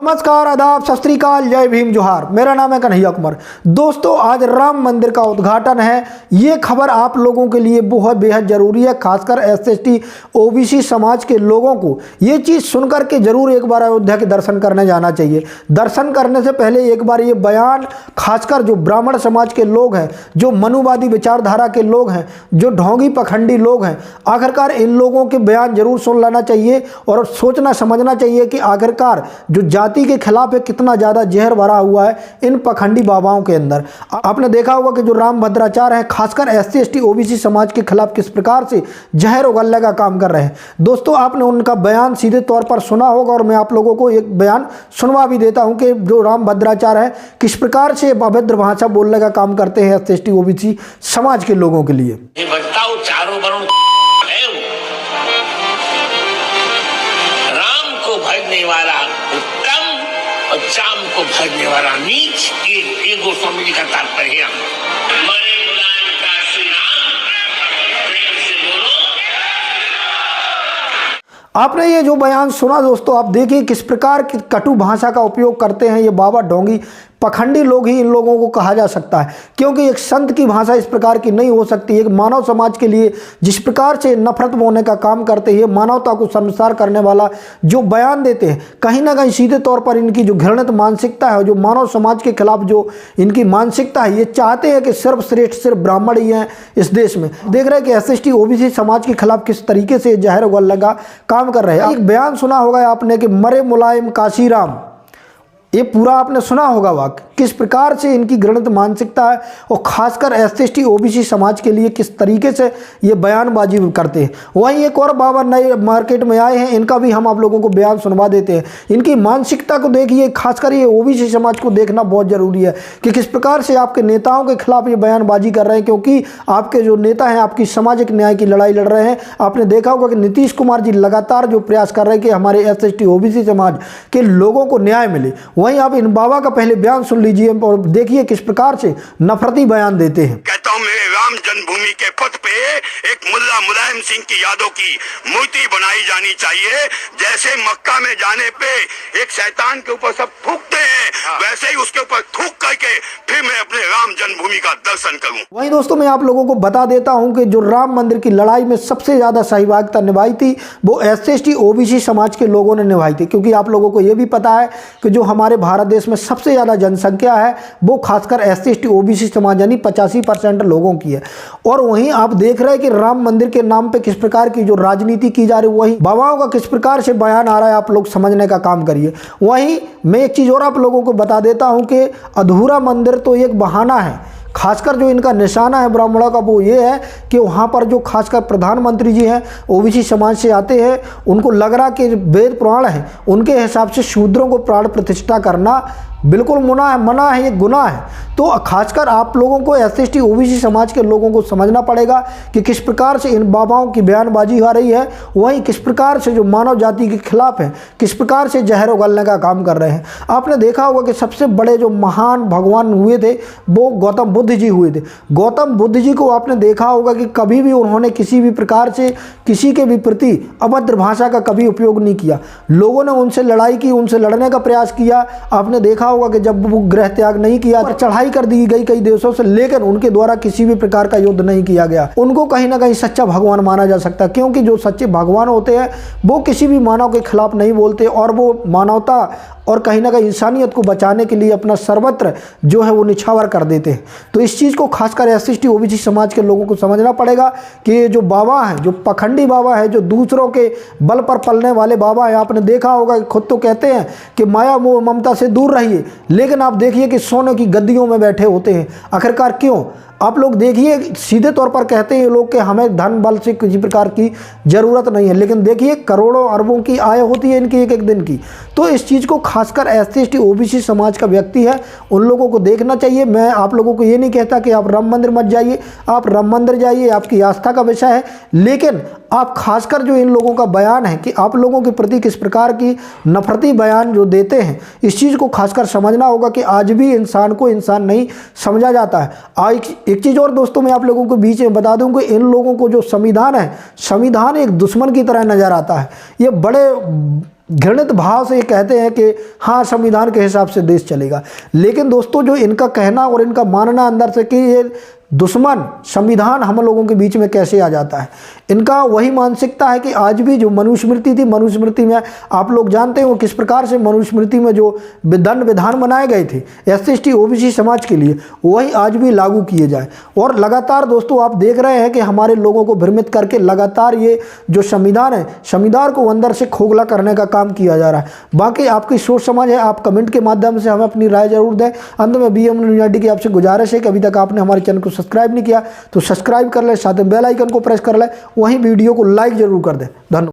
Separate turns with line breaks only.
नमस्कार, आदाब, सत श्री अकाल, जय भीम, जोहार। मेरा नाम है कन्हैया कुमार। दोस्तों, आज राम मंदिर का उद्घाटन है। ये खबर आप लोगों के लिए बहुत बेहद ज़रूरी है, खासकर SC/ST OBC समाज के लोगों को ये चीज़ सुनकर के ज़रूर एक बार अयोध्या के दर्शन करने जाना चाहिए। दर्शन करने से पहले एक बार ये बयान, खासकर जो ब्राह्मण समाज के लोग हैं, जो मनुवादी विचारधारा के लोग हैं, जो ढोंगी पखंडी लोग हैं, आखिरकार इन लोगों के बयान जरूर सुन लेना चाहिए और सोचना समझना चाहिए कि आखिरकार जो जाति के खिलाफ कितना ज्यादा जहर भरा हुआ है इन पखंडी बाबाओं के अंदर। आपने देखा होगा कि जो राम भद्राचार्य हैं, खासकर SC/ST OBC समाज के खिलाफ किस प्रकार से जहर उगलने का काम कर रहे हैं। दोस्तों, आपने उनका बयान सीधे तौर पर सुना होगा और मैं आप लोगों को एक बयान सुनवा भी देता हूं कि जो राम भद्राचार्य है किस प्रकार से अभद्र भाषा बोलने का काम करते हैं SC/ST OBC समाज के लोगों के लिए।
चारों वरुण राम को भजने वाला उत्तम और चाम को भजने वाला नीच, ये गोस्वामी जी का तात्पर्य है। मरे मुलायम काशी राम, प्रेम से बोलो।
आपने ये जो बयान सुना दोस्तों, आप देखिए किस प्रकार की कटु भाषा का उपयोग करते हैं ये बाबा ढोंगी पखंडी लोग ही इन लोगों को कहा जा सकता है, क्योंकि एक संत की भाषा इस प्रकार की नहीं हो सकती। एक मानव समाज के लिए जिस प्रकार से नफरत बोने का काम करते हैं, मानवता को शर्मसार करने वाला जो बयान देते हैं, कहीं ना कहीं सीधे तौर पर इनकी जो घृणित मानसिकता है, जो मानव समाज के खिलाफ जो इनकी मानसिकता है, ये चाहते हैं कि सर्वश्रेष्ठ सिर्फ ब्राह्मण ही हैं इस देश में। देख रहे हैं कि SC/ST OBC समाज के खिलाफ किस तरीके से जहर उगलने का काम कर रहे हैं। एक बयान सुना होगा आपने कि मरे मुलायम काशी राम, ये पूरा आपने सुना होगा वाक्य, किस प्रकार से इनकी घृणित मानसिकता है और खासकर SC/ST OBC समाज के लिए किस तरीके से ये बयानबाजी करते हैं। वहीं एक और बाबा नए मार्केट में आए हैं, इनका भी हम आप लोगों को बयान सुनवा देते हैं। इनकी मानसिकता को देखिए, खासकर ये OBC समाज को देखना बहुत ज़रूरी है कि किस प्रकार से आपके नेताओं के खिलाफ ये बयानबाजी कर रहे हैं, क्योंकि आपके जो नेता हैं आपकी सामाजिक न्याय की लड़ाई लड़ रहे हैं। आपने देखा होगा कि नीतीश कुमार जी लगातार जो प्रयास कर रहे हैं कि हमारे SC/ST OBC समाज के लोगों को न्याय मिले। वहीं आप इन बाबा का पहले बयान सुन लीजिए और देखिए किस प्रकार से नफरती बयान देते हैं।
कहता हूं, मेरे राम जन्मभूमि के पथ पे एक मुल्ला मुलायम सिंह की यादों की मूर्ति बनाई जानी चाहिए। जैसे मक्का में जाने पे एक शैतान के ऊपर सब थूकते हैं, वैसे ही उसके ऊपर थूक करके फिर मैं अपने राम जन्मभूमि का दर्शन करूं।
वहीं दोस्तों, मैं आप लोगों को बता देता हूं कि जो राम मंदिर की लड़ाई में सबसे ज्यादा सहभागिता निभाई थी वो SC/ST OBC समाज के लोगों ने निभाई थी, क्योंकि आप लोगों को यह भी पता है कि जो हमारे भारत देश में सबसे ज़्यादा जनसंख्या है वो खासकर SC/ST OBC समाज यानी 85% लोगों की है। और वहीं आप देख रहे हैं कि राम मंदिर के नाम पे किस प्रकार की जो राजनीति की जा रही है, वहीं बाबाओं का किस प्रकार से बयान आ रहा है, आप लोग समझने का काम करिए। वहीं मैं एक चीज़ और आप लोगों को बता देता हूं कि अधूरा मंदिर तो एक बहाना है। खासकर जो इनका निशाना है ब्राह्मणों का वो ये है कि वहाँ पर जो खासकर प्रधानमंत्री जी हैं OBC समाज से आते हैं, उनको लग रहा कि वेद पुराण है उनके हिसाब से शूद्रों को प्राण प्रतिष्ठा करना बिल्कुल मना है, ये गुनाह है। तो खासकर आप लोगों को SC/ST OBC समाज के लोगों को समझना पड़ेगा कि किस प्रकार से इन बाबाओं की बयानबाजी हो रही है, वहीं किस प्रकार से जो मानव जाति के खिलाफ है किस प्रकार से जहर उगलने का काम कर रहे हैं। आपने देखा होगा कि सबसे बड़े जो महान भगवान हुए थे वो गौतम बुद्ध जी हुए थे। गौतम बुद्ध जी को आपने देखा होगा कि कभी भी उन्होंने किसी भी प्रकार से किसी के भी प्रति अभद्र भाषा का कभी उपयोग नहीं किया। लोगों ने उनसे लड़ाई की, उनसे लड़ने का प्रयास किया। आपने देखा होगा कि जब वो गृह त्याग नहीं किया, चढ़ाई कर दी गई कई देशों से, लेकिन उनके द्वारा किसी भी प्रकार का युद्ध नहीं किया गया। उनको कहीं ना कहीं सच्चा भगवान माना जा सकता है, क्योंकि जो सच्चे भगवान होते हैं वो किसी भी मानव के खिलाफ नहीं बोलते और वो मानवता और कहीं ना कहीं इंसानियत को बचाने के लिए अपना सर्वत्र जो है वो निछावर कर देते हैं। तो इस चीज़ को खासकर SC/ST OBC समाज के लोगों को समझना पड़ेगा कि ये जो बाबा हैं, जो पखंडी बाबा है, जो दूसरों के बल पर पलने वाले बाबा हैं, आपने देखा होगा कि खुद तो कहते हैं कि माया मोह ममता से दूर रहिए, लेकिन आप देखिए कि सोने की गद्दियों में बैठे होते हैं। आखिरकार क्यों? आप लोग देखिए, सीधे तौर पर कहते हैं ये लोग कि हमें धन बल से किसी प्रकार की ज़रूरत नहीं है, लेकिन देखिए करोड़ों अरबों की आय होती है इनकी एक एक दिन की। तो इस चीज़ को खासकर SC/ST OBC समाज का व्यक्ति है उन लोगों को देखना चाहिए। मैं आप लोगों को ये नहीं कहता कि आप राम मंदिर मत जाइए, आप राम मंदिर जाइए, आपकी आस्था का विषय है, लेकिन आप खासकर जो इन लोगों का बयान है कि आप लोगों के प्रति किस प्रकार की नफरती बयान जो देते हैं, इस चीज़ को खासकर समझना होगा कि आज भी इंसान को इंसान नहीं समझा जाता है। एक चीज़ और दोस्तों मैं आप लोगों को बीच में बता दूं कि इन लोगों को जो संविधान है, संविधान एक दुश्मन की तरह नज़र आता है। ये बड़े घृणित भाव से ये कहते हैं कि हाँ संविधान के हिसाब से देश चलेगा। लेकिन दोस्तों जो इनका कहना और इनका मानना अंदर से कि ये दुश्मन संविधान हम लोगों के बीच में कैसे आ जाता है, इनका वही मानसिकता है कि आज भी जो मनुस्मृति थी, मनुस्मृति में आप लोग जानते हो किस प्रकार से मनुस्मृति में जो दंड विधान बनाए गए थे SC ST OBC समाज के लिए, वही आज भी लागू किए जाए। और लगातार दोस्तों आप देख रहे हैं कि हमारे लोगों को भ्रमित करके लगातार ये जो संविधान है, संविधान को अंदर से खोखला करने का काम किया जा रहा है। बाकी आपकी सोच समझ है, आप कमेंट के माध्यम से हमें अपनी राय जरूर दें। अंत में BM न्यूज़ इंडिया की आपसे गुजारिश है कि अभी तक आपने हमारे चैनल को सब्सक्राइब नहीं किया तो सब्सक्राइब कर ले, साथ में बेल आइकन को प्रेस कर ले, वहीं वीडियो को लाइक जरूर कर दें। धन्यवाद।